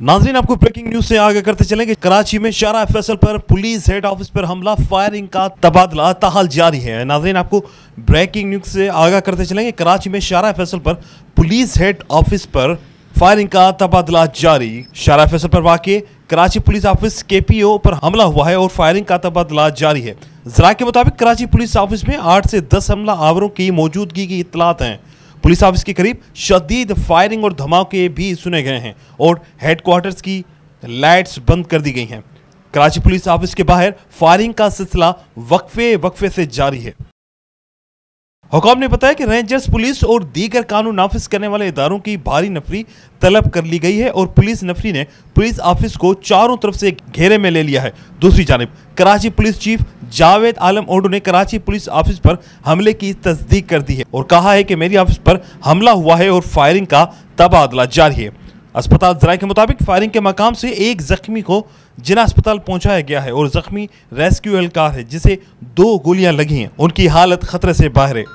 नाज़रीन, आपको breaking news से आगे करते चलेंगे। कराची में शारा फैसल पर पुलिस हेड ऑफिस पर हमला, फायरिंग का तबादला ताहाल जारी है। नाज़रीन, आपको ब्रेकिंग न्यूज से आगाह करते चलेंगे। कराची में शारा फैसल पर पुलिस हेड ऑफिस पर फायरिंग का तबादला जारी। शारा फैसल पर वाक़ कराची पुलिस ऑफिस KPO पर हमला हुआ है और फायरिंग का तबादला जारी है। जरा के मुताबिक कराची पुलिस ऑफिस में 8 से 10 हमला आवरों की मौजूदगी की इत्तलात हैं। पुलिस ऑफिस के करीब शदीद फायरिंग और धमाके भी सुने गए हैं और हेडक्वार्टर्स की लाइट्स बंद कर दी गई हैं। कराची पुलिस ऑफिस के बाहर फायरिंग का सिलसिला वक्फे से जारी है। हुकाम ने बताया कि रेंजर्स पुलिस और दीगर कानून नाफिज करने वाले इदारों की भारी नफरी तलब कर ली गई है और पुलिस नफरी ने पुलिस ऑफिस को चारों तरफ से घेरे में ले लिया है। दूसरी जानिब कराची पुलिस चीफ जावेद आलम ओडो ने कराची पुलिस ऑफिस पर हमले की तस्दीक कर दी है और कहा है कि मेरी ऑफिस पर हमला हुआ है और फायरिंग का तबादला जारी है। अस्पताल जराये के मुताबिक फायरिंग के मकाम से एक जख्मी को जिला अस्पताल पहुंचाया गया है और जख्मी रेस्क्यू एहलकार है जिसे 2 गोलियां लगी हैं। उनकी हालत खतरे से बाहर है।